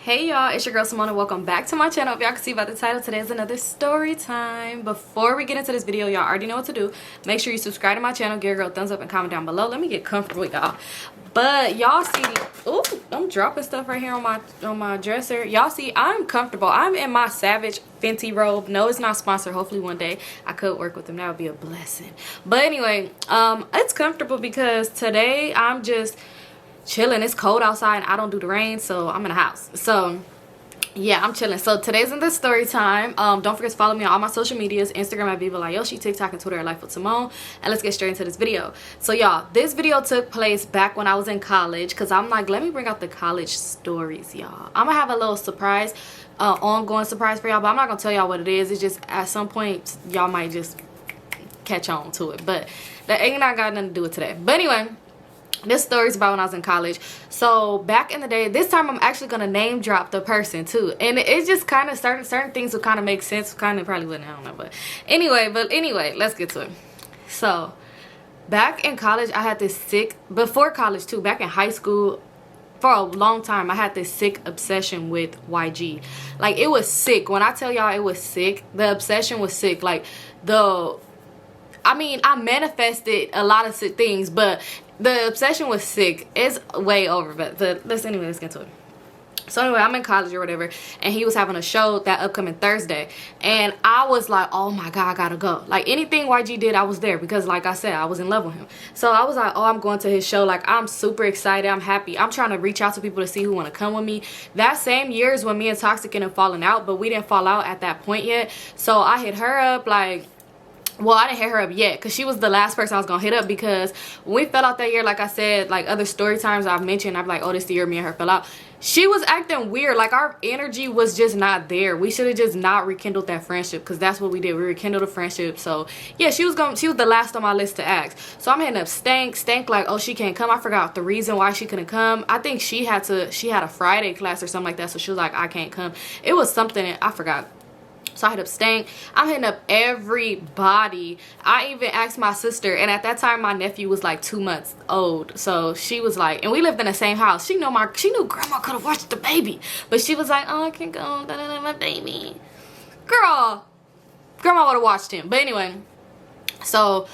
Hey y'all, it's your girl Simone and welcome back to my channel. If y'all can see by the title, today is another story time. Before we get into this video, y'all already know what to do. Make sure you subscribe to my channel, give a girl a thumbs up and comment down below. Let me get comfortable, y'all. But y'all see, ooh, I'm dropping stuff right here on my dresser. Y'all see, I'm comfortable. I'm in my Savage Fenty robe. No, it's not sponsored. Hopefully one day I could work with them. That would be a blessing. But anyway, it's comfortable because today I'm just chilling. It's cold outside and I don't do the rain, so I'm in the house. So yeah, I'm chilling. So today's in the story time. Don't forget to follow me on all my social medias: Instagram at Vivalayoshii, TikTok and Twitter at LifeWithSymone. And let's get straight into this video. So y'all, this video took place back when I was in college, because I'm like, let me bring out the college stories, y'all. I'm gonna have a little surprise, ongoing surprise for y'all, but I'm not gonna tell y'all what it is. It's just at some point y'all might just catch on to it, but that ain't not got nothing to do with today. But anyway, this story is about when I was in college. So back in the day, this time I'm actually gonna name drop the person too, and it just kind of certain things will kind of make sense. Kind of probably wouldn't, I don't know, but anyway, let's get to it. So back in college, I had this sick, before college too, back in high school, for a long time I had this sick obsession with YG. Like, it was sick. When I tell y'all it was sick, the obsession was sick. Like, I manifested a lot of sick things, but the obsession was sick. It's way over, but let's get into it. So anyway, I'm in college or whatever, and he was having a show that upcoming Thursday, and I was like, oh my god, I gotta go. Like, anything YG did, I was there, because like I said, I was in love with him. So I was like, oh, I'm going to his show. Like, I'm super excited, I'm happy. I'm trying to reach out to people to see who want to come with me. That same year is when me and Toxic ended up falling out, but we didn't fall out at that point yet. So I hit her up, like, well, I didn't hit her up yet, because she was the last person I was gonna hit up, because when we fell out that year, like I said, like other story times I've mentioned, I'm like, oh, this the year me and her fell out. She was acting weird. Like, our energy was just not there. We should have just not rekindled that friendship, because that's what we did. We rekindled a friendship. So yeah, she was the last on my list to ask. So I'm hitting up Stank like, oh, she can't come. I forgot the reason why she couldn't come. I think she had a Friday class or something like that, so she was like, I can't come. It was something, I forgot. So I hit up Stank. I'm hitting up everybody. I even asked my sister, and at that time my nephew was like 2 months old. So she was like, and we lived in the same house. She knew grandma could have watched the baby, but she was like, oh, I can't go, my baby. Girl, grandma would have watched him. But anyway, so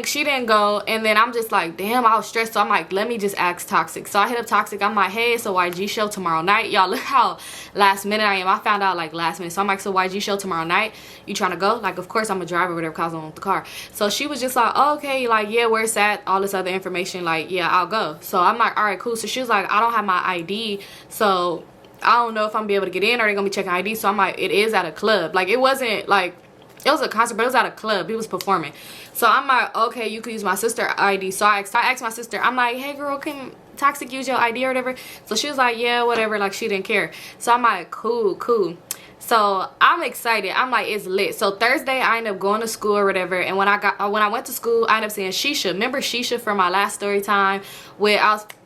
she didn't go, and then I'm just like, damn, I was stressed. So I'm like, let me just ask Toxic. So I hit up Toxic. I'm like, hey, so YG show tomorrow night. Y'all, look how last minute I am. I found out like last minute. So I'm like, so YG show tomorrow night, you trying to go? Like, of course I'm a driver or whatever, because I was on the car. So she was just like, oh, okay, like, yeah, where it's at, all this other information, like, yeah, I'll go. So I'm like, all right, cool. So she was like, I don't have my ID, so I don't know if I'm gonna be able to get in, or they're gonna be checking ID. So I'm like, it is at a club. Like, it wasn't like, it was a concert, but it was at a club. He was performing. So I'm like, okay, you could use my sister ID. So I asked my sister, I'm like, hey girl, can Toxic use your ID or whatever? So she was like, yeah, whatever. Like, she didn't care. So I'm like, cool. So I'm excited. I'm like, it's lit. So Thursday I ended up going to school or whatever, and when I went to school, I ended up seeing Shisha. Remember Shisha from my last story time with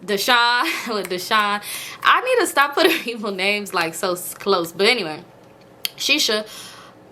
Deshaun with Deshaun? I need to stop putting people names like so close. But anyway, Shisha.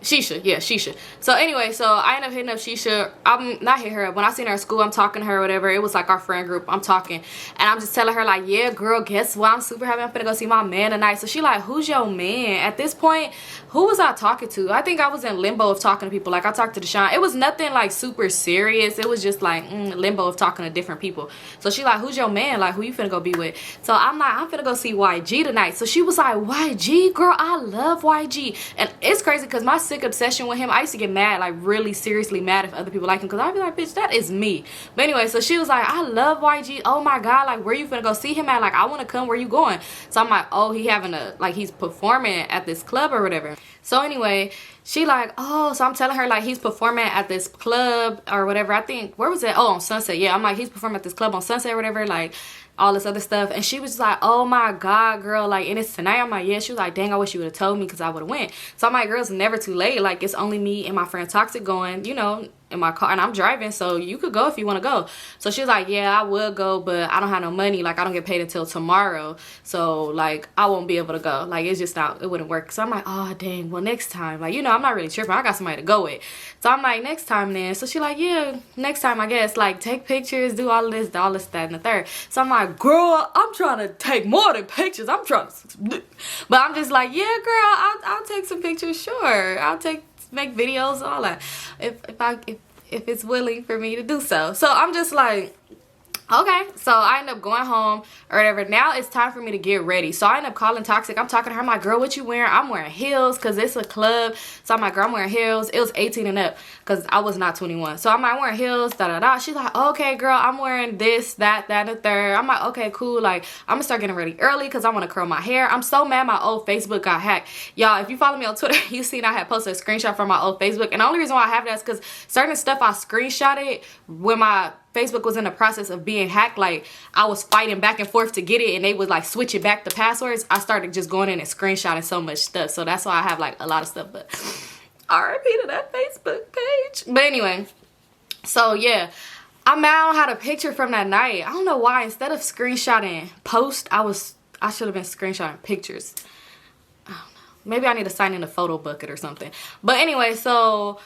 So anyway, so I ended up hitting up Shisha. I'm not hit her up. When I seen her at school, I'm talking to her or whatever. It was like our friend group. I'm talking, and I'm just telling her like, yeah, girl, guess what? I'm super happy. I'm finna go see my man tonight. So she like, who's your man? At this point, who was I talking to? I think I was in limbo of talking to people. Like, I talked to Deshaun. It was nothing like super serious. It was just like limbo of talking to different people. So she like, who's your man? Like, who you finna go be with? So I'm like, I'm finna go see YG tonight. So she was like, YG? Girl, I love YG. And it's crazy because my sick obsession with him, I used to get mad, like really seriously mad if other people like him, because I'd be like, bitch, that is me. But anyway, so she was like, I love YG. Oh my god, like, where you finna go see him at? Like, I want to come. Where you going? So I'm like, oh, he's performing at this club or whatever. So anyway, she like, oh, so I'm telling her like he's performing at this club or whatever. I think, where was it? Oh, on Sunset. Yeah, I'm like, he's performing at this club on Sunset or whatever, like all this other stuff. And she was just like, oh my god, girl, like, and it's tonight. I'm like, yeah. She was like, dang, I wish you would have told me, because I would have went. So I'm like, girl, it's never too late. Like, it's only me and my friend Toxic going, you know, in my car and I'm driving, so you could go if you want to go. So she was like, yeah, I would go, but I don't have no money. Like, I don't get paid until tomorrow, so like I won't be able to go. Like, it's just not, it wouldn't work. So I'm like, oh dang, well next time, like, you know, I'm not really tripping, I got somebody to go with. So I'm like, next time then. So she like, yeah, next time I guess, like take pictures, do all of this, that and the third. So I'm like, girl, I'm trying to take more than pictures, I'm trying to, but I'm just like, yeah girl, I'll take some pictures, sure, I'll make videos, all that, if it's willing for me to do so. So I'm just like, okay. So I end up going home or whatever. Now it's time for me to get ready. So I end up calling Toxic. I'm talking to her. I'm like, girl, what you wearing? I'm wearing heels because it's a club. So I'm like, girl, I'm wearing heels. It was 18 and up because I was not 21. So I'm like, I'm wearing heels, da da da. She's like, okay, girl, I'm wearing this, that, and the third. I'm like, okay, cool. Like, I'm gonna start getting ready early because I want to curl my hair. I'm so mad my old Facebook got hacked. Y'all, if you follow me on Twitter, you seen I had posted a screenshot from my old Facebook. And the only reason why I have that is because certain stuff I screenshotted when my Facebook was in the process of being hacked. Like, I was fighting back and forth to get it and they would like switch it back to passwords. I started just going in and screenshotting so much stuff. So that's why I have like a lot of stuff. But RIP to that Facebook page. But anyway, so yeah, I'm mad I don't have a picture from that night. I don't know why. Instead of screenshotting post, I should have been screenshotting pictures. I don't know. Maybe I need to sign in a photo bucket or something. But anyway, so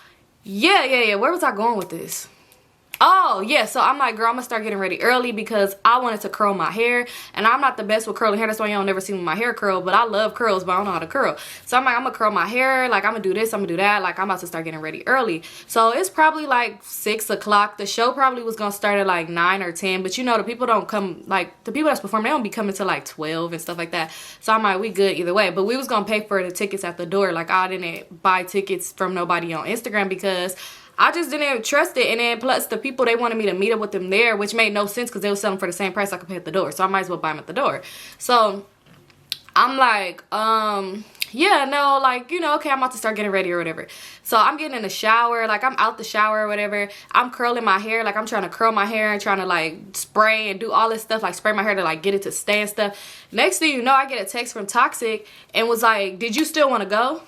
yeah. Where was I going with this? Oh yeah, so I'm like, girl, I'm gonna start getting ready early because I wanted to curl my hair, and I'm not the best with curling hair. That's why you don't never see my hair curl, but I love curls, but I don't know how to curl. So I'm like, I'm gonna curl my hair, like I'm gonna do this, I'm gonna do that, like I'm about to start getting ready early. So it's probably like 6 o'clock. The show probably was gonna start at like 9 or 10, but you know, the people don't come, like the people that's performing, they don't be coming to like 12 and stuff like that. So I'm like, we good either way. But we was gonna pay for the tickets at the door. Like, I didn't buy tickets from nobody on Instagram because I just didn't trust it. And then plus the people, they wanted me to meet up with them there, which made no sense because they were selling for the same price I could pay at the door. So I might as well buy them at the door. So I'm like, yeah, no, like, you know, okay, I'm about to start getting ready or whatever. So I'm getting in the shower, like I'm out the shower or whatever. I'm curling my hair, like I'm trying to curl my hair and trying to like spray and do all this stuff, like spray my hair to like get it to stay and stuff. Next thing you know, I get a text from Toxic and was like, did you still want to go?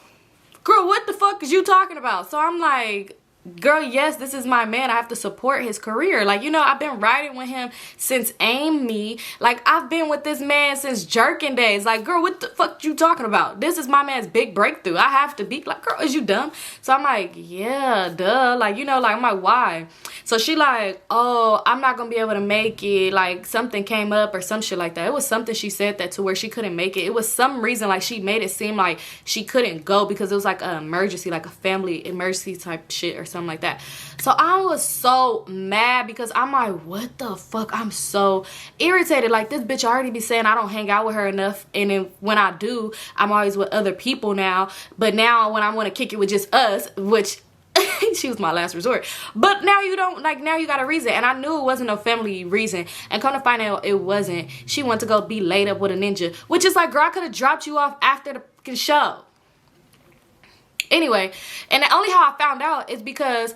Girl, what the fuck is you talking about? So I'm like, girl, yes, this is my man. I have to support his career. Like, you know, I've been riding with him since Aim Me. Like, I've been with this man since Jerkin days. Like, girl, what the fuck you talking about? This is my man's big breakthrough. I have to be like, girl, is you dumb? So I'm like, yeah, duh. Like, you know, like, I'm like, why? So she like, oh, I'm not gonna be able to make it. Like, something came up or some shit like that. It was something she said that to where she couldn't make it. It was some reason, like, she made it seem like she couldn't go because it was like an emergency, like a family emergency type shit or something like that. So I was so mad because I'm like, what the fuck? I'm so irritated. Like, this bitch already be saying I don't hang out with her enough, and then when I do, I'm always with other people now. But now when I want to kick it with just us, which she was my last resort, but now you don't, like, now you got a reason. And I knew it wasn't no family reason, and come to find out it wasn't. She went to go be laid up with a ninja, which is like, girl, I could have dropped you off after the show. Anyway, and the only how I found out is because,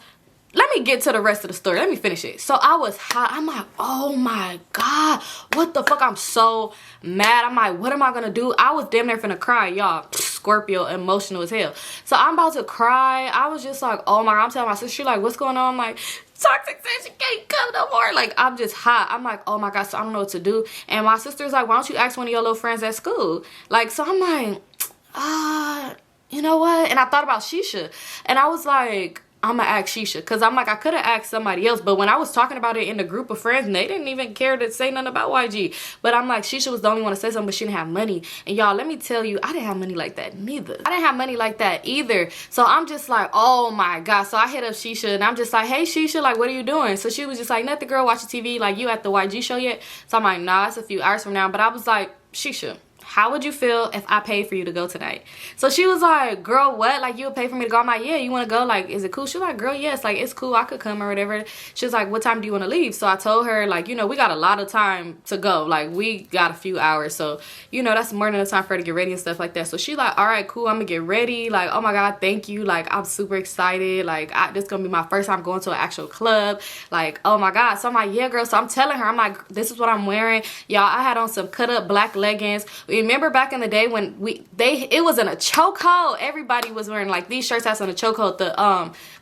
let me get to the rest of the story. Let me finish it. So I was hot. I'm like, oh my God, what the fuck? I'm so mad. I'm like, what am I gonna do? I was damn near finna cry, y'all. Scorpio, emotional as hell. So I'm about to cry. I was just like, oh my God. I'm telling my sister, like, what's going on? I'm like, Toxic said she can't come no more. Like, I'm just hot. I'm like, oh my God, so I don't know what to do. And my sister's like, why don't you ask one of your little friends at school? Like, so I'm like, you know what? And I thought about Shisha, and I was like, I'm gonna ask Shisha, because I'm like, I could have asked somebody else, but when I was talking about it in the group of friends, they didn't even care to say nothing about YG. But I'm like, Shisha was the only one to say something, but she didn't have money. And y'all, let me tell you, I didn't have money like that neither. I didn't have money like that either. So I'm just like, oh my God. So I hit up Shisha, and I'm just like, hey Shisha, like, what are you doing? So she was just like, nothing, girl, watching TV. Like, you at the YG show yet? So I'm like, nah, it's a few hours from now. But I was like, Shisha, how would you feel if I paid for you to go tonight? So she was like, girl, what? Like, you would pay for me to go? I'm like, yeah, you want to go? Like, is it cool? She was like, girl, yes, like, it's cool. I could come or whatever. She was like, what time do you want to leave? So I told her, like, you know, we got a lot of time to go. Like, we got a few hours. So, you know, that's more than enough time for her to get ready and stuff like that. So she like, all right, cool. I'm going to get ready. Like, oh my God, thank you. Like, I'm super excited. Like, this going to be my first time going to an actual club. Like, oh my God. So I'm like, yeah, girl. So I'm telling her, I'm like, this is what I'm wearing. Y'all, I had on some cut up black leggings. remember back in the day when it was in a chokehold. Everybody was wearing like these shirts that's in a chokehold. The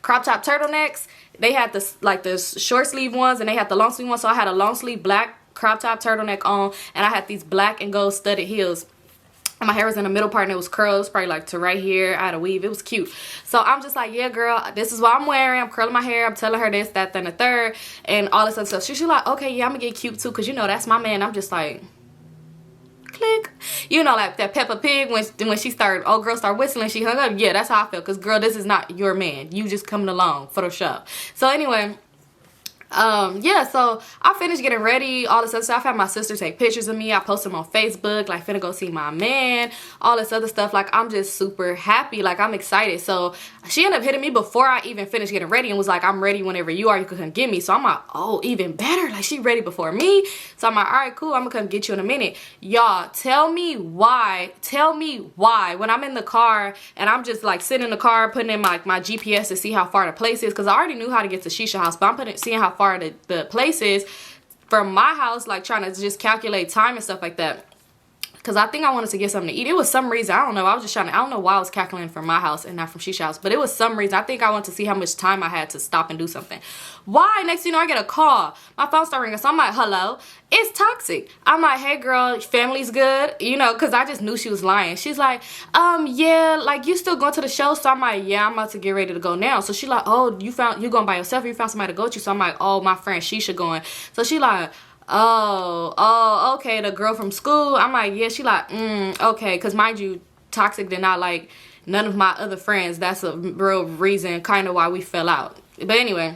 crop top turtlenecks. They had the short sleeve ones and they had the long sleeve ones. So I had a long sleeve black crop top turtleneck on, and I had these black and gold studded heels. And my hair was in the middle part and it was curls, probably like to right here. I had a weave. It was cute. So I'm just like, yeah, girl, this is what I'm wearing. I'm curling my hair. I'm telling her this, that, then the third, and all this other stuff. She's like, okay, yeah, I'm gonna get cute too, because you know that's my man. I'm just like, click. You know, like that Peppa Pig when she started, old girl started whistling, she hung up. Yeah, that's how I feel. Because girl, this is not your man. You just coming along for the show. So anyway, yeah, so I finished getting ready, all this other stuff. I had my sister take pictures of me. I posted them on Facebook, like finna go see my man, all this other stuff. Like, I'm just super happy, like I'm excited. So she ended up hitting me before I even finished getting ready and was like, I'm ready whenever you are, you can come get me. So I'm like, oh, even better, like she ready before me. So I'm like, all right, cool, I'm gonna come get you in a minute. Y'all, tell me why when I'm in the car and I'm just like sitting in the car putting in my GPS to see how far the place is, because I already knew how to get to Shisha house, but I'm seeing how far the place is from my house, like trying to just calculate time and stuff like that, because I think I wanted to get something to eat. It was some reason, I don't know, I was just trying to, I don't know why I was calculating from my house and not from Shisha house, but it was some reason. I think I wanted to see how much time I had to stop and do something. Why? Next thing you know, I get a call, my phone started ringing, so I'm like, hello, it's Toxic. I'm like, hey girl, family's good, you know, because I just knew she was lying. She's like, yeah, like you still going to the show? So I'm like, yeah, I'm about to get ready to go now. So she like, oh, you going by yourself, or you found somebody to go with you? So I'm like, oh, my friend Shisha going. So she like, oh, okay, the girl from school. I'm like, yeah. She like, okay, because mind you, Toxic did not like none of my other friends. That's a real reason kind of why we fell out. But anyway,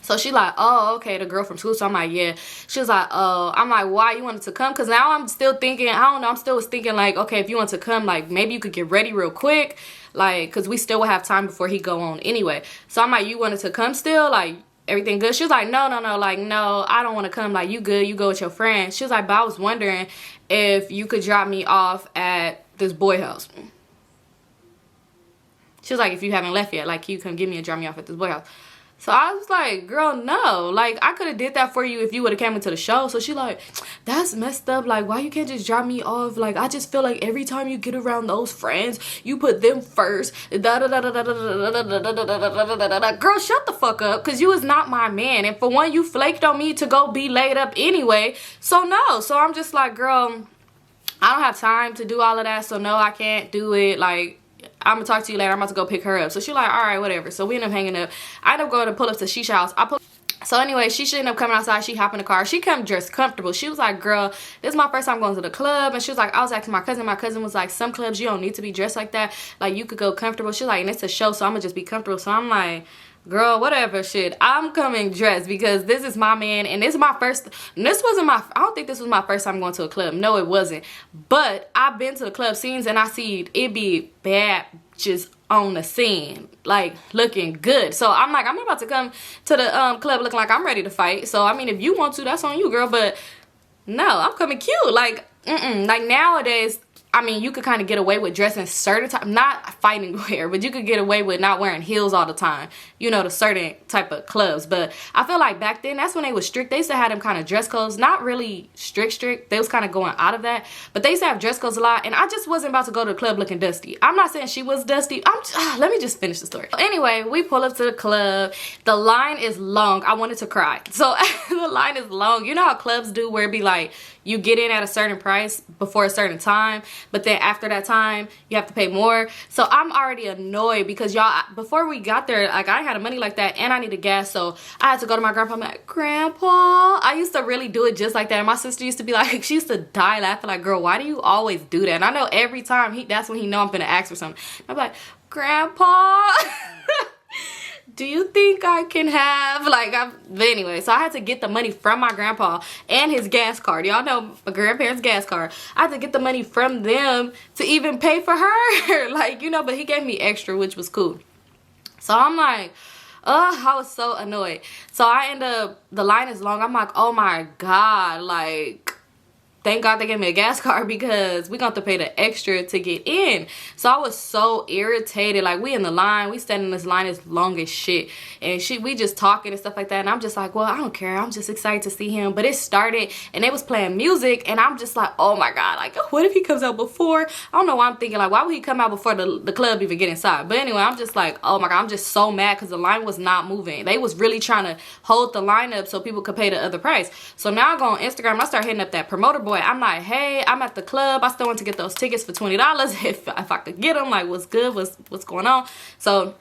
so she like, oh, okay, the girl from school. So I'm like, yeah. She was like, oh. I'm like, why you wanted to come? Because now I'm still thinking, I don't know, I'm still thinking like, okay, if you want to come, like maybe you could get ready real quick, like, because we still would have time before he go on anyway. So I'm like, you wanted to come still, like everything good? She was like, no, like, no, I don't want to come, like, you good, you go with your friend. She was like, but I was wondering if you could drop me off at this boy house. She was like, if you haven't left yet, like, you come get me and drop me off at this boy house. So I was like, girl, no, like, I could have did that for you if you would have came into the show. So she like, that's messed up, like, why you can't just drop me off? Like, I just feel like every time you get around those friends, you put them first. Girl, shut the fuck up, because you is not my man. And for one, you flaked on me to go be laid up anyway. So no. So I'm just like, girl, I don't have time to do all of that. So no, I can't do it. Like, I'm gonna talk to you later. I'm about to go pick her up. So she like, all right, whatever. So we end up hanging up. I end up going to pull up to Shisha house. So anyway, she should end up coming outside. She hop in the car. She come dressed comfortable. She was like, girl, this is my first time going to the club. And she was like, I was asking my cousin. My cousin was like, some clubs you don't need to be dressed like that. Like, you could go comfortable. She was like, and it's a show, so I'm gonna just be comfortable. So I'm like, girl, whatever, shit, I'm coming dressed because this is my man, and this is my first, I don't think this was my first time going to a club. No, it wasn't. But I've been to the club scenes and I see it be bad just on the scene, like looking good. So I'm like, I'm about to come to the club looking like I'm ready to fight. So I mean, if you want to, that's on you, girl, but no, I'm coming cute. Like, like nowadays, I mean, you could kind of get away with dressing certain type, not fighting wear, but you could get away with not wearing heels all the time, you know, to certain type of clubs. But I feel like back then, that's when they was strict. They used to have them kind of dress codes, not really strict. They was kind of going out of that, but they used to have dress codes a lot, and I just wasn't about to go to the club looking dusty. I'm not saying she was dusty. Let me just finish the story. Anyway, we pull up to the club. The line is long. I wanted to cry. So the line is long. You know how clubs do where it be like, you get in at a certain price before a certain time, but then after that time you have to pay more. So I'm already annoyed because y'all, before we got there, like, I had money like that and I needed gas, so I had to go to my grandpa. I'm like, Grandpa, I used to really do it just like that. And my sister used to be like, she used to die laughing, like, girl, why do you always do that? And I know every time that's when he know I'm gonna ask for something. I'm like, Grandpa, do you think I can have, like, but anyway, so I had to get the money from my grandpa and his gas card. Y'all know my grandparents' gas card. I had to get the money from them to even pay for her. Like, you know, but he gave me extra, which was cool. So I'm like, I was so annoyed. So I end up, the line is long. I'm like, oh my God, like, thank God they gave me a gas card because we got to pay the extra to get in. So I was so irritated. Like, we in the line, we standing in this line as long as shit, and we just talking and stuff like that, and I'm just like, well, I don't care, I'm just excited to see him. But it started and they was playing music, and I'm just like, oh my God, like, what if he comes out before? I don't know why I'm thinking, like, why would he come out before the club even get inside? But anyway, I'm just like, oh my God, I'm just so mad because the line was not moving. They was really trying to hold the line up so people could pay the other price. So now I go on Instagram and I start hitting up that promoter boy. I'm like, hey, I'm at the club, I still want to get those tickets for $20 if I could get them. Like, what's good, what's going on? So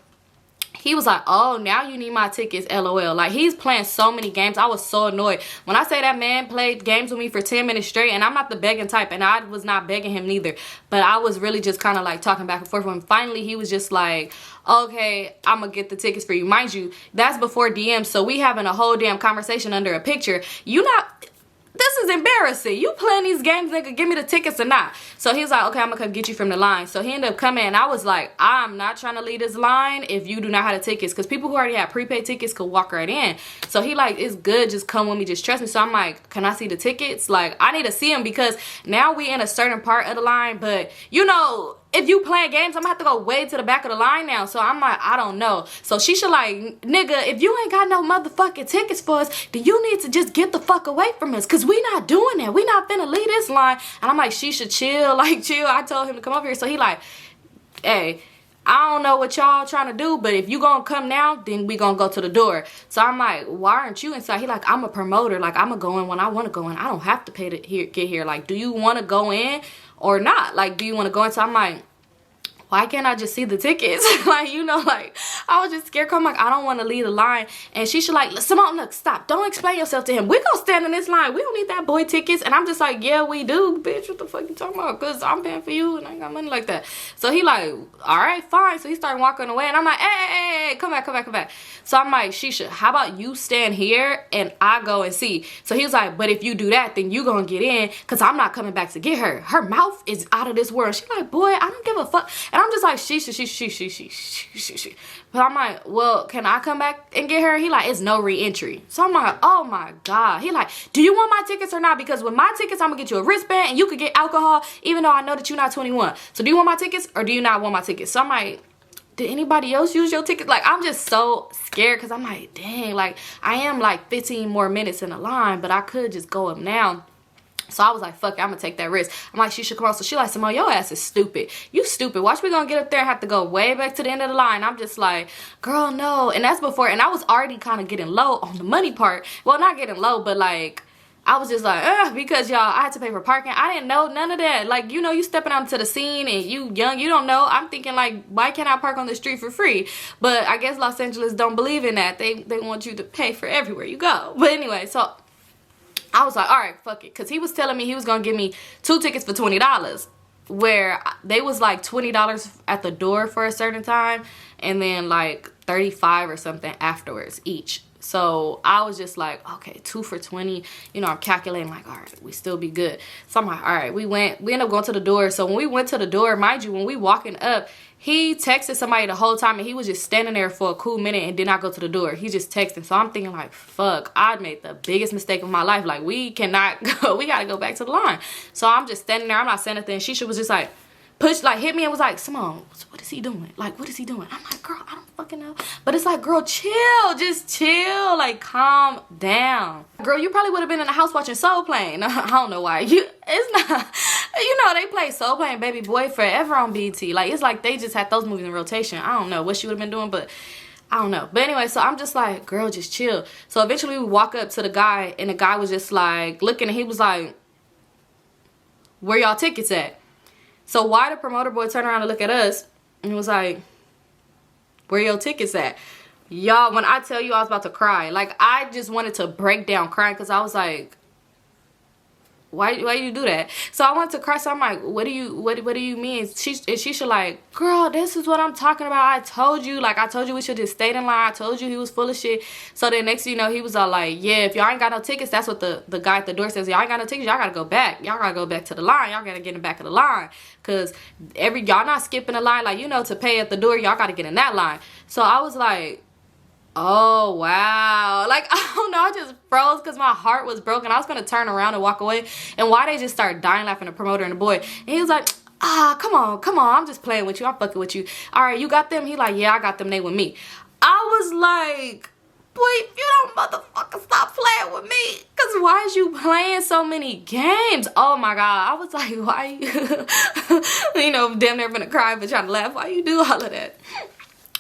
he was like, oh, now you need my tickets, LOL. Like, he's playing so many games. I was so annoyed. When I say that man played games with me for 10 minutes straight, and I'm not the begging type, and I was not begging him neither, but I was really just kind of like talking back and forth with him. Finally, he was just like, okay, I'm gonna get the tickets for you. Mind you, that's before DM, so we having a whole damn conversation under a picture. This is embarrassing. You playing these games, nigga, give me the tickets or not. So he's like, okay, I'm gonna come get you from the line. So he ended up coming, and I was like, I'm not trying to leave this line if you do not have the tickets, because people who already have prepaid tickets could walk right in. So he like, it's good, just come with me, just trust me. So I'm like, can I see the tickets? Like, I need to see them because now we in a certain part of the line, but you know, if you playing games, I'm gonna have to go way to the back of the line now. So I'm like, I don't know. So she should like, nigga, if you ain't got no motherfucking tickets for us, then you need to just get the fuck away from us, because we not doing that. We not finna leave this line. And I'm like, she should chill, like chill. I told him to come over here. So he like, hey, I don't know what y'all trying to do, but if you gonna come now, then we gonna go to the door. So I'm like, why aren't you inside? He like, I'm a promoter. Like, I'm gonna go in when I want to go in. I don't have to pay to get here. Like, do you want to go in or not? Like, do you want to go in? So I'm like, why can't I just see the tickets? Like, you know, like, I was just scared. I'm like, I don't want to leave the line. And she should like, Symone, look, stop. Don't explain yourself to him. We gonna stand in this line. We don't need that boy tickets. And I'm just like, yeah, we do, bitch. What the fuck you talking about? Because I'm paying for you and I ain't got money like that. So he like, all right, fine. So he started walking away. And I'm like, hey, come back. So I'm like, Shisha, how about you stand here and I go and see? So he was like, but if you do that, then you gonna get in, because I'm not coming back to get her. Her mouth is out of this world. She like, boy, I don't give a fuck. And I'm just like, she. But I'm like, well, can I come back and get her? He like, it's no re-entry. So I'm like, oh my God. He like, do you want my tickets or not? Because with my tickets, I'm gonna get you a wristband and you could get alcohol, even though I know that you're not 21. So do you want my tickets or do you not want my tickets? So I'm like, did anybody else use your ticket? Like, I'm just so scared because I'm like, dang, like, I am like 15 more minutes in the line, but I could just go up now. So I was like, fuck it, I'm gonna take that risk. I'm like, she should come on. So she like, Symone, your ass is stupid. You stupid. Watch me gonna get up there and have to go way back to the end of the line. I'm just like, girl, no. And that's before, and I was already kind of getting low on the money part. Well, not getting low, but like, I was just like, because y'all, I had to pay for parking. I didn't know none of that. Like, you know, you stepping out into the scene and you young, you don't know. I'm thinking like, why can't I park on the street for free? But I guess Los Angeles don't believe in that. They want you to pay for everywhere you go. But anyway, so I was like, all right, fuck it. Because he was telling me he was going to give me 2 tickets for $20. Where they was like $20 at the door for a certain time. And then like $35 or something afterwards each. So I was just like, okay, 2 for 20. You know, I'm calculating like, all right, we still be good. So I'm like, all right, we ended up going to the door. So when we went to the door, mind you, when we walking up, he texted somebody the whole time and he was just standing there for a cool minute and did not go to the door. He just texted. So I'm thinking like, fuck, I made the biggest mistake of my life. Like, we cannot go. We got to go back to the line. So I'm just standing there. I'm not saying anything. Shisha was just like, hit me and was like, Symone, what is he doing? Like, what is he doing? I'm like, girl, I don't fucking know. But it's like, girl, chill. Just chill. Like, calm down. Girl, you probably would have been in the house watching Soul Plane. I don't know why. It's not, you know, they play Soul Plane, Baby Boy forever on BT. Like, it's like they just had those movies in rotation. I don't know what she would have been doing, but I don't know. But anyway, so I'm just like, girl, just chill. So eventually we walk up to the guy and the guy was just like looking and he was like, where y'all tickets at? So why the promoter boy turned around and look at us and was like, where your tickets at? Y'all, when I tell you I was about to cry, like I just wanted to break down crying because I was like, why you do that? So I wanted to cry. So I'm like, what do you mean? She should like, girl, this is what I'm talking about. I told you we should just stayed in line. I told you he was full of shit. So then next thing you know, he was all like, yeah, if y'all ain't got no tickets, that's what the guy at the door says. Y'all ain't got no tickets, y'all gotta go back. Y'all gotta go back to the line. Y'all gotta get in the back of the line. Cause y'all not skipping the line, like, you know, to pay at the door, y'all gotta get in that line. So I was like, Oh, wow. Like, I don't know. I just froze because my heart was broken. I was going to turn around and walk away. And why they just started dying laughing, the promoter and the boy. And he was like, come on. I'm just playing with you. I'm fucking with you. All right, you got them? He like, yeah, I got them. They with me. I was like, boy, you don't motherfucker stop playing with me. Because why is you playing so many games? Oh, my God. I was like, why you, you know, damn near gonna cry but trying to laugh. Why you do all of that?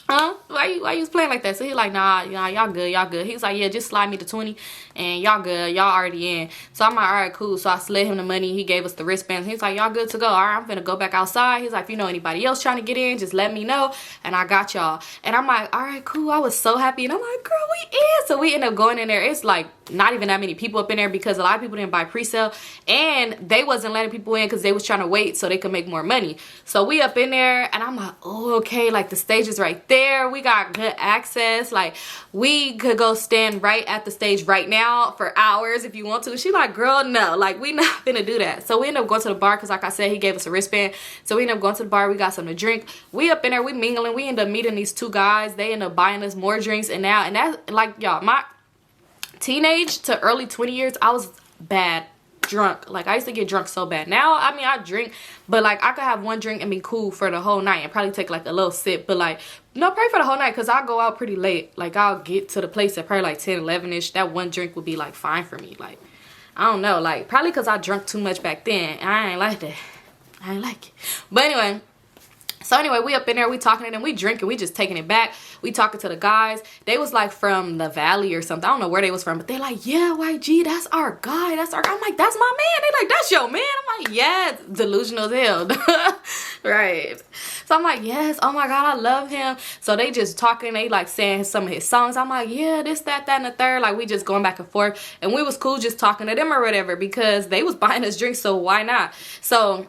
Huh? Why you was playing like that? So he like, nah, y'all good. He was like, yeah, just slide me the 20 and y'all good. Y'all already in. So I'm like, all right, cool. So I slid him the money. He gave us the wristbands. He's like, y'all good to go. All right, I'm finna go back outside. He's like, if you know anybody else trying to get in, just let me know. And I got y'all. And I'm like, all right, cool. I was so happy. And I'm like, girl, we in. So we end up going in there. It's like not even that many people up in there because a lot of people didn't buy pre-sale. And they wasn't letting people in because they was trying to wait so they could make more money. So we up in there and I'm like, oh, okay. Like the stage is right there. We got good access. Like we could go stand right at the stage right now for hours if you want to. She like, girl, no, like we not gonna do that. So we end up going to the bar because like I said, he gave us a wristband. So we end up going to the bar. We got something to drink. We up in there, we mingling. We end up meeting these two guys. They end up buying us more drinks. And that's like, y'all, my teenage to early 20 years, I was bad drunk. Like I used to get drunk so bad. Now I mean I drink, but like I could have one drink and be cool for the whole night and probably take like a little sip, but like no, probably for the whole night because I'll go out pretty late. Like I'll get to the place at probably like 10-11ish. That one drink would be like fine for me. Like I don't know, like probably because I drunk too much back then. I ain't like that. I ain't like it. But anyway, so anyway, we up in there, we talking to them, we drinking, we just taking it back. We talking to the guys. They was like from the valley or something. I don't know where they was from, but they like, yeah, YG, that's our guy. That's our guy. I'm like, that's my man. They like, that's your man. I'm like, yeah, delusional as hell. Right. So I'm like, yes, oh my God, I love him. So they just talking, they like saying some of his songs. I'm like, yeah, this, that, and the third. Like we just going back and forth. And we was cool just talking to them or whatever because they was buying us drinks, so why not? So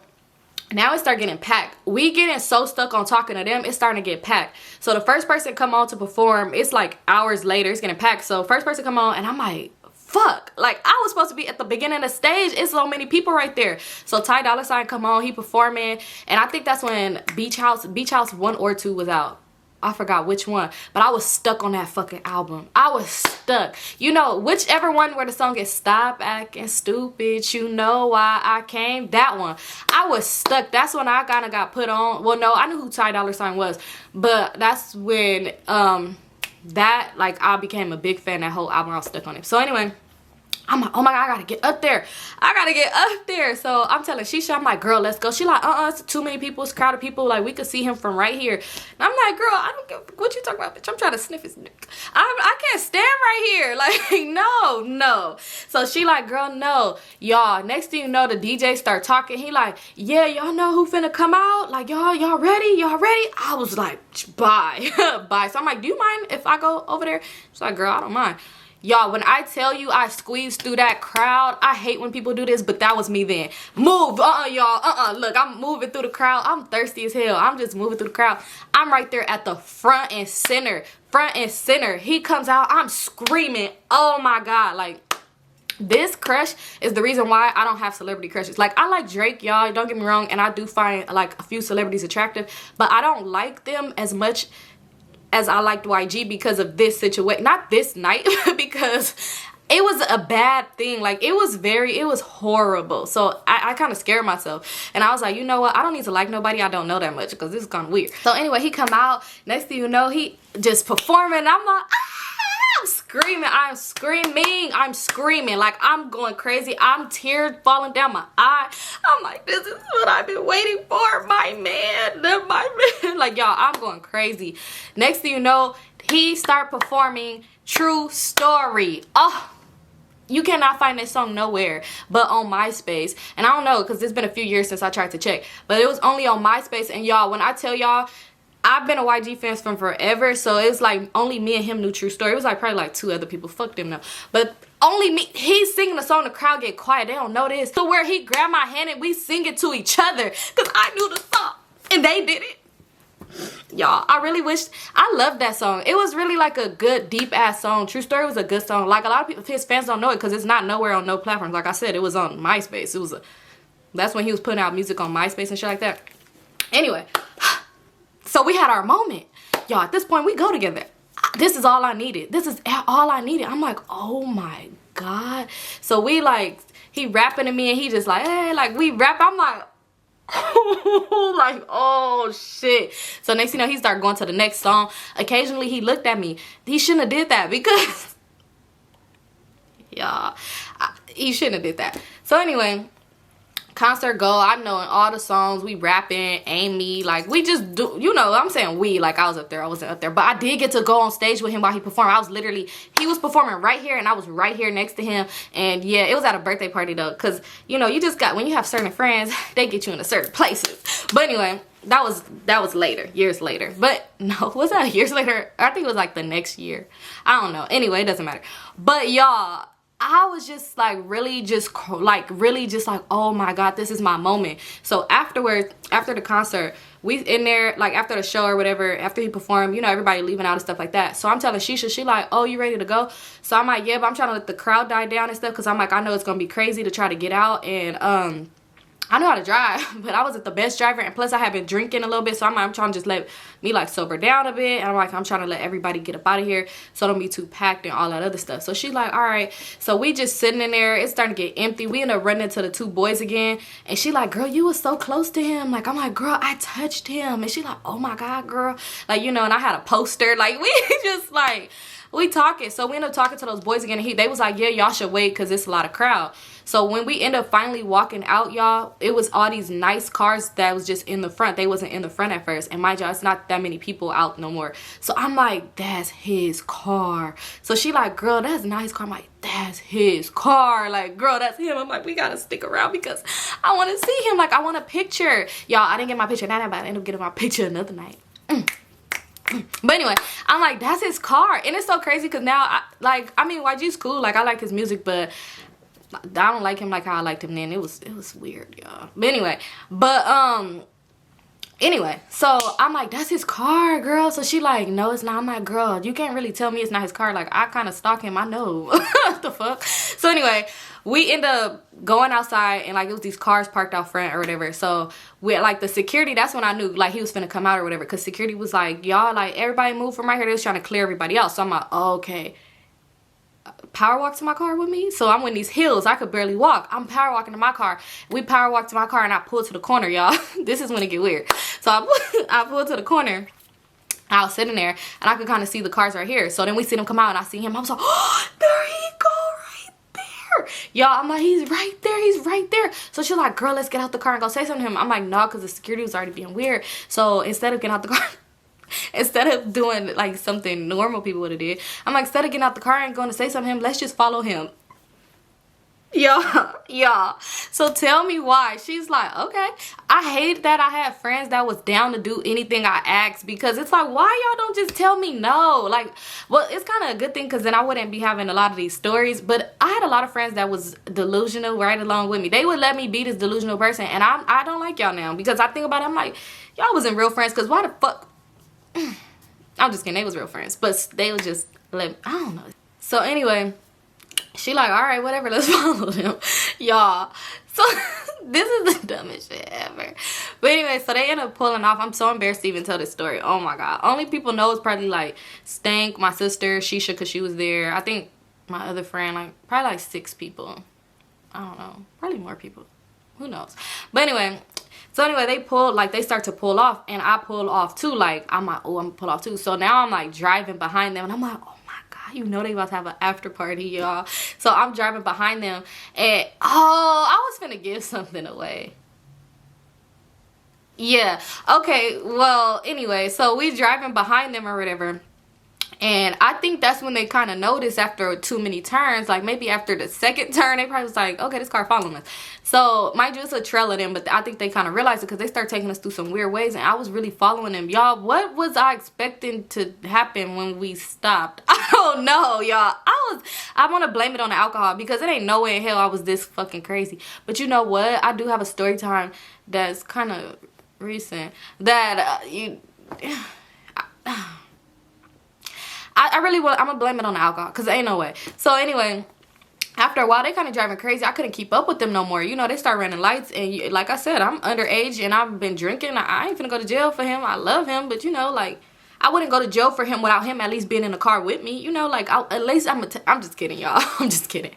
now it start getting packed. We getting so stuck on talking to them, it's starting to get packed. So the first person come on to perform, it's like hours later, it's getting packed. So first person come on and I'm like, fuck. Like I was supposed to be at the beginning of the stage. It's so many people right there. So Ty Dolla $ign come on, he performing. And I think that's when Beach House 1 or 2 was out. I forgot which one, but I was stuck on that fucking album. I was stuck. You know, whichever one where the song is Stop Acting Stupid, You Know Why I Came, that one. I was stuck. That's when I kind of got put on. Well, no, I knew who Ty Dolla $ign was, but that's when that, like, I became a big fan. That whole album, I was stuck on it. So anyway, I'm like, oh my God, I gotta get up there. I gotta get up there. So I'm telling Shisha, I'm like, girl, let's go. She like, it's too many people. It's a crowd of people. Like, we could see him from right here. And I'm like, girl, I don't give what you talking about, bitch. I'm trying to sniff his dick. I can't stand right here. Like, no. So she like, girl, no. Y'all, next thing you know, the DJ start talking. He like, yeah, y'all know who finna come out? Like, y'all ready? Y'all ready? I was like, bye. Bye. So I'm like, do you mind if I go over there? She's like, girl, I don't mind. Y'all, when I tell you I squeezed through that crowd, I hate when people do this, but that was me then. Move, y'all, look, I'm moving through the crowd. I'm thirsty as hell. I'm just moving through the crowd. I'm right there at the front and center. He comes out, I'm screaming. Oh my God, like, this crush is the reason why I don't have celebrity crushes. Like, I like Drake, y'all, don't get me wrong, and I do find, like, a few celebrities attractive, but I don't like them as much as I liked YG because of this situation. Not this night, because it was a bad thing. Like, it was horrible. So I kind of scared myself. And I was like, you know what? I don't need to like nobody I don't know that much because this is kind of weird. So anyway, he come out. Next thing you know, he just performing. I'm like, I'm screaming. Like, I'm going crazy. I'm tears falling down my eye. I'm like, this is what I've been waiting for. My man. Like, y'all, I'm going crazy. Next thing you know, he start performing True Story. Oh, you cannot find this song nowhere but on MySpace. And I don't know, because it's been a few years since I tried to check, but it was only on MySpace. And y'all, when I tell y'all, I've been a YG fan from forever, so it's like only me and him knew True Story. It was like probably like 2 other people. Fuck them now. But only me. He's singing the song, the crowd get quiet. They don't know this. So where he grabbed my hand and we sing it to each other because I knew the song and they did it. Y'all, I really wished, I loved that song. It was really like a good deep ass song. True Story was a good song. Like, a lot of people, his fans don't know it because it's not nowhere on no platforms. Like I said, it was on MySpace. That's when he was putting out music on MySpace and shit like that. Anyway, so we had our moment. Y'all, at this point, we go together. this is all I needed. This is all I needed. I'm like, oh my God. So we like, he rapping to me and he just like, hey, like we rap. I'm like, like, oh shit. So next thing you know, he started going to the next song. Occasionally he looked at me. He shouldn't have did that because y'all, he shouldn't have did that. So anyway, concert go, I'm knowing all the songs, we rapping, Amy, like we just do, you know, I'm saying we, like I was up there, I wasn't up there, but I did get to go on stage with him while he performed. I was literally, he was performing right here and I was right here next to him. And yeah, it was at a birthday party though, because you know, you just got, when you have certain friends, they get you into certain places. But anyway, that was later, years later. But no, was that years later? I think it was like the next year, I don't know. Anyway, it doesn't matter. But y'all, I was just like really just like oh my God, this is my moment. So afterwards, after the concert, we in there, like after the show or whatever, after he performed, you know, everybody leaving out and stuff like that. So I'm telling Shisha, she like, oh, you ready to go? So I'm like, yeah, but I'm trying to let the crowd die down and stuff, because I'm like, I know it's gonna be crazy to try to get out. And I know how to drive, but I wasn't the best driver, and plus I had been drinking a little bit, so I'm trying to just let me like sober down a bit, and I'm trying to let everybody get up out of here so don't be too packed and all that other stuff. So she's like, all right. So we just sitting in there, it's starting to get empty. We end up running into the two boys again, and she like, girl, you was so close to him. Like, I'm like, girl, I touched him. And she like, oh my God, girl, like, you know. And I had a poster, like we just like, we talking. So we end up talking to those boys again, and they was like, yeah, y'all should wait because it's a lot of crowd. So when we end up finally walking out, y'all, it was all these nice cars that was just in the front. They wasn't in the front at first. And mind y'all, it's not that many people out no more. So I'm like, that's his car. So she like, girl, that's a nice car. I'm like, that's his car. Like, girl, that's him. I'm like, we gotta stick around because I want to see him. Like, I want a picture. Y'all, I didn't get my picture that night, but I ended up getting my picture another night. But anyway, I'm like, that's his car. And it's so crazy because now, I mean, YG's cool. Like, I like his music, but I don't like him like how I liked him then. It was weird, y'all. But anyway, so I'm like, that's his car, girl. So she like, no, it's not. I'm like, girl, you can't really tell me it's not his car. Like, I kind of stalk him. I know. What the fuck? So anyway, we end up going outside, and like it was these cars parked out front or whatever. So we like the security, that's when I knew like he was finna come out or whatever, because security was like, y'all, like everybody move from right here. They was trying to clear everybody else. So I'm like, oh, okay. Power walk to my car with me. So I'm in these hills, I could barely walk. I'm power walking to my car. We power walk to my car, and I pull to the corner, y'all. This is when it get weird. So I pulled to the corner. I was sitting there, and I could kind of see the cars right here. So then we see them come out, and I see him. I was like, oh, there he go right there. Y'all, I'm like, he's right there. He's right there. So she's like, girl, let's get out the car and go say something to him. I'm like, no, because the security was already being weird. So instead of getting out the car, instead of doing like something normal people would have did, I'm like, instead of getting out the car and going to say something to him, let's just follow him. Y'all. So tell me why. She's like, okay. I hate that I had friends that was down to do anything I asked, because it's like, why y'all don't just tell me no? Like, well, it's kind of a good thing because then I wouldn't be having a lot of these stories. But I had a lot of friends that was delusional right along with me. They would let me be this delusional person, and I don't like y'all now, because I think about it, I'm like, y'all wasn't real friends, because why the fuck? I'm just kidding, they was real friends, but they was just let, I don't know. So anyway, she like, all right, whatever, let's follow them, y'all. So this is the dumbest shit ever. But anyway, so they end up pulling off. I'm so embarrassed to even tell this story. Oh my God. Only people know is probably like Stank, my sister, Shisha, because she was there. I think my other friend, like probably like 6 people. I don't know, probably more people, who knows. But anyway, so anyway, they pulled, like they start to pull off, and I pull off too. Like, I'm like, oh, I'm gonna pull off too. So now I'm like driving behind them, and I'm like, oh my God, you know they about to have an after party, y'all. So I'm driving behind them, and oh, I was finna give something away. Yeah, okay, well, anyway, so we driving behind them or whatever. And I think that's when they kind of noticed after too many turns, like maybe after the second turn, they probably was like, okay, this car following us. So mind you, it's a trail of them, but I think they kind of realized it because they started taking us through some weird ways, and I was really following them. Y'all, what was I expecting to happen when we stopped? I don't know, y'all. I want to blame it on the alcohol, because it ain't no way in hell I was this fucking crazy. But you know what? I do have a story time that's kind of recent that I really will. I'm gonna blame it on the alcohol, because ain't no way. So anyway, after a while, they kind of driving crazy. I couldn't keep up with them no more. You know, they start running lights, and like I said, I'm underage and I've been drinking. I ain't finna go to jail for him. I love him, but you know, like, I wouldn't go to jail for him without him at least being in the car with me, you know, like at least I'm just kidding, y'all. I'm just kidding.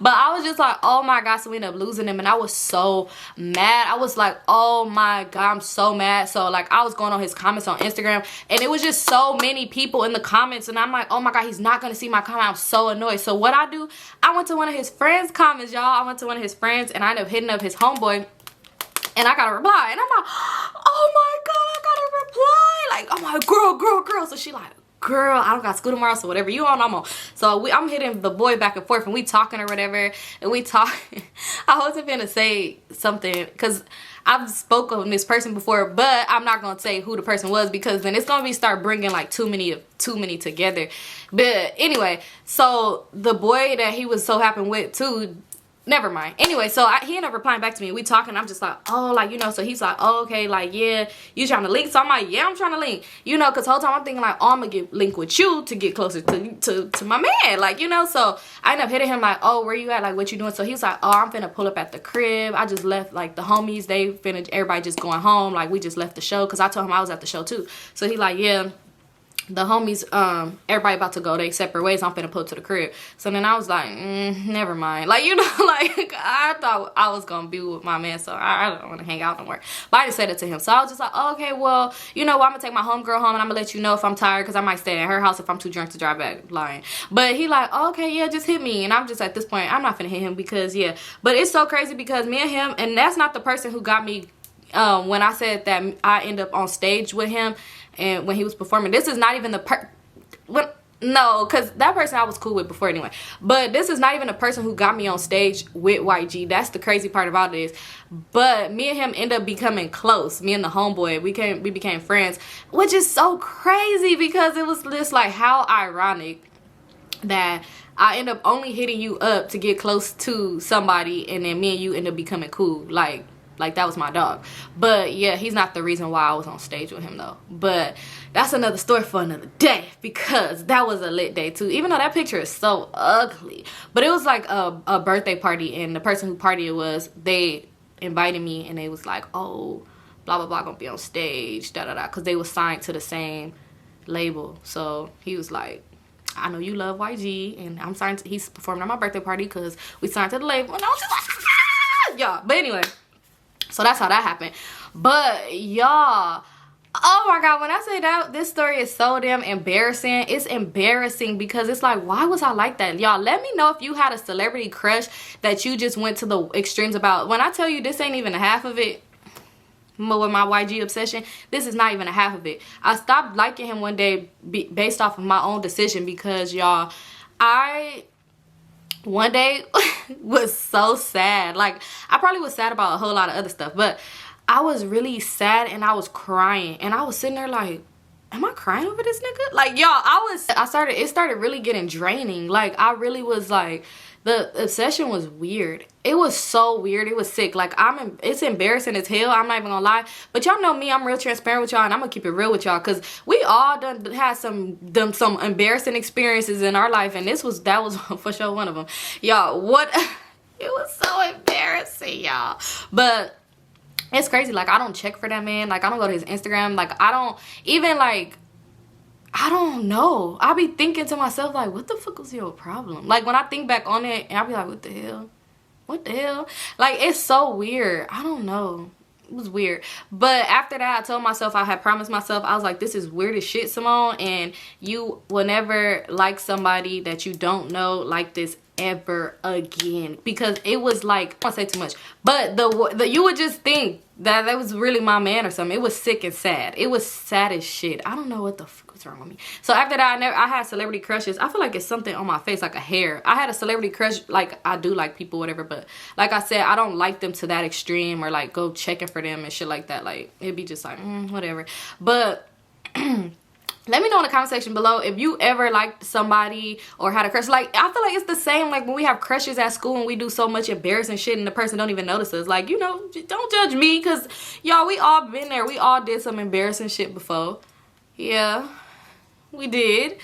But I was just like, oh my god. So we ended up losing him, and I was so mad. I was like, oh my god, I'm so mad. So like I was going on his comments on Instagram, and it was just so many people in the comments, and I'm like, oh my god, he's not gonna see my comment. I'm so annoyed. So what I do, I went to one of his friends' comments, y'all. I went to one of his friends, and I ended up hitting up his homeboy, and I got a reply, and I'm like, oh my god, I got a reply. Like, I'm like, girl. So she like, girl, I don't got school tomorrow, so whatever you on, I'm on. So I'm hitting the boy back and forth, and we talking or whatever, and we talking. I wasn't gonna say something because I've spoken with this person before, but I'm not gonna say who the person was, because then it's gonna be start bringing like too many together. But anyway, so the boy that he was so happy with too, never mind. Anyway, so he ended up replying back to me, and we talking. I'm just like, oh, like, you know, so he's like, oh, okay, like, yeah, you trying to link? So I'm like, yeah, I'm trying to link, you know, because the whole time I'm thinking like, oh, I'm gonna get linked with you to get closer to my man, like, you know. So I ended up hitting him like, oh, where you at, like, what you doing? So he's like, oh, I'm finna pull up at the crib. I just left, like, the homies, they finna, everybody just going home, like, we just left the show, because I told him I was at the show too. So he like, yeah, the homies, everybody about to go their separate ways. I'm finna pull to the crib. So then I was like, never mind. Like, you know, like, I thought I was gonna be with my man, so I don't want to hang out no more. But I just said it to him. So I was just like, oh, okay, well, you know what, I'm gonna take my homegirl home, and I'm gonna let you know if I'm tired, because I might stay at her house if I'm too drunk to drive back. Lying. But he like, oh, okay, yeah, just hit me. And I'm just, at this point, I'm not finna hit him, because, yeah. But it's so crazy, because me and him, and that's not the person who got me, when I said that I end up on stage with him, and when he was performing, this is not even the no, because that person I was cool with before anyway. But this is not even the person who got me on stage with YG. That's the crazy part about this. But me and him end up becoming close. Me and the homeboy, we became friends, which is so crazy, because it was just like, how ironic that I end up only hitting you up to get close to somebody, and then me and you end up becoming cool. Like that was my dog. But yeah, he's not the reason why I was on stage with him though. But that's another story for another day, because that was a lit day too. Even though that picture is so ugly. But it was like a birthday party, and the person who partied was, they invited me, and they was like, oh, blah blah blah, gonna be on stage, da da da, because they was signed to the same label. So he was like, I know you love YG, and I'm signed to, he's performing at my birthday party because we signed to the label. And I was just like, ah! Yeah. But anyway, so that's how that happened. But y'all, oh my god, when I say that this story is so damn embarrassing, it's embarrassing, because it's like, why was I like that? Y'all, let me know if you had a celebrity crush that you just went to the extremes about. When I tell you, this ain't even a half of it with my YG obsession, this is not even a half of it. I stopped liking him one day based off of my own decision, because y'all, I one day was so sad. Like, I probably was sad about a whole lot of other stuff, but I was really sad, and I was crying, and I was sitting there like, am I crying over this nigga? Like, y'all, it started really getting draining. Like, I really was like, the obsession was weird. It was so weird. It was sick. Like, it's embarrassing as hell. I'm not even gonna lie. But y'all know me. I'm real transparent with y'all, and I'm gonna keep it real with y'all, because we all had some embarrassing experiences in our life, and that was for sure one of them. Y'all, it was so embarrassing, y'all. But it's crazy. Like, I don't check for that man. Like, I don't go to his Instagram. Like, I don't even, like, I don't know. I be thinking to myself, like, what the fuck was your problem? Like, when I think back on it, and I be like, what the hell? What the hell? Like, it's so weird. I don't know. It was weird. But after that, I told myself, I had promised myself, I was like, this is weird as shit, Symone, and you will never like somebody that you don't know like this ever again. Because it was like, I don't want to say too much, but you would just think that was really my man or something. It was sick and sad. It was sad as shit. I don't know what the fuck was wrong with me. So after that, I had celebrity crushes. I feel like it's something on my face, like a hair. I had a celebrity crush. Like, I do like people, whatever, but like I said, I don't like them to that extreme, or like go checking for them and shit like that. Like, it'd be just like, whatever. But let me know in the comment section below if you ever liked somebody or had a crush. Like, I feel like it's the same, like, when we have crushes at school and we do so much embarrassing shit and the person don't even notice us. Like, you know, don't judge me, because, y'all, we all been there. We all did some embarrassing shit before. Yeah, we did.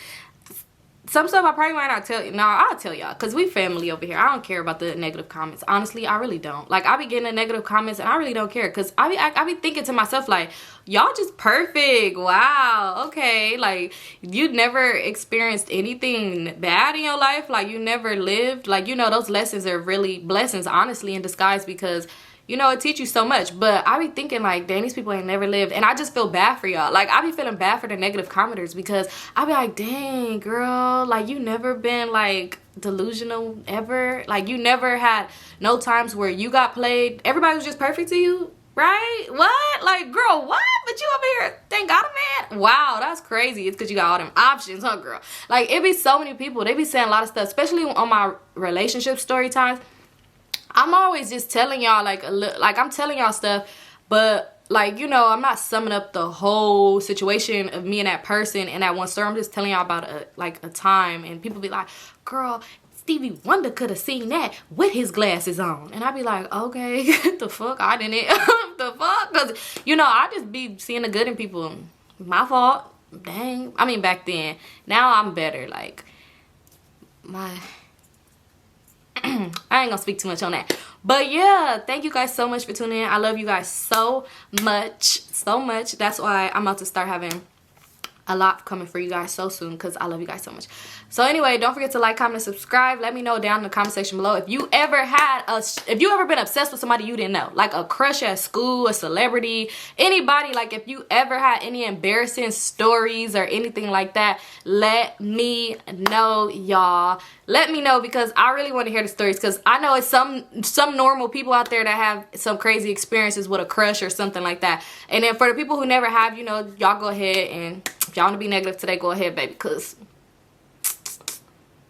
some stuff I probably might not tell you. No, I'll tell y'all, because we family over here. I don't care about the negative comments. Honestly, I really don't. Like, I be getting the negative comments, and I really don't care, because I be thinking to myself, like, y'all just perfect. Wow, okay. Like, you never experienced anything bad in your life. Like, you never lived. Like, you know, those lessons are really blessings, honestly, in disguise, because you know, it teach you so much. But I be thinking, like, dang, these people ain't never lived. And I just feel bad for y'all. Like, I be feeling bad for the negative commenters, because I be like, dang, girl, like, you never been, like, delusional ever. Like, you never had no times where you got played. Everybody was just perfect to you, right? What? Like, girl, what? But you over here, thank God a man? Wow, that's crazy. It's because you got all them options, huh, girl? Like, it be so many people. They be saying a lot of stuff, especially on my relationship story times. I'm always just telling y'all, like, I'm telling y'all stuff, but, like, you know, I'm not summing up the whole situation of me and that person in that one story. I'm just telling y'all about, a time, and people be like, girl, Stevie Wonder could have seen that with his glasses on. And I be like, okay, the fuck, I didn't. The fuck? Because, you know, I just be seeing the good in people. My fault. Dang. I mean, back then. Now I'm better. Like, I ain't gonna speak too much on that. But yeah, thank you guys so much for tuning in. I love you guys so much. That's why I'm about to start having a lot coming for you guys so soon, because I love you guys so much. So anyway, don't forget to like, comment, and subscribe. Let me know down in the comment section below if you ever been obsessed with somebody you didn't know, like a crush at school, a celebrity, anybody. Like, if you ever had any embarrassing stories or anything like that, let me know, y'all. Let me know, because I really want to hear the stories, because I know it's some normal people out there that have some crazy experiences with a crush or something like that. And then for the people who never have, you know, y'all go ahead, and if y'all want to be negative today, go ahead, baby, because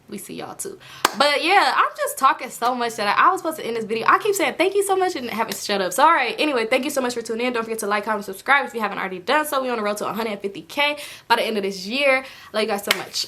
we see y'all too. But yeah, I'm just talking so much that I was supposed to end this video. I keep saying thank you so much and haven't shut up. So alright, anyway, thank you so much for tuning in. Don't forget to like, comment, subscribe if you haven't already done so. We're on the road to 150K by the end of this year. Love you guys so much.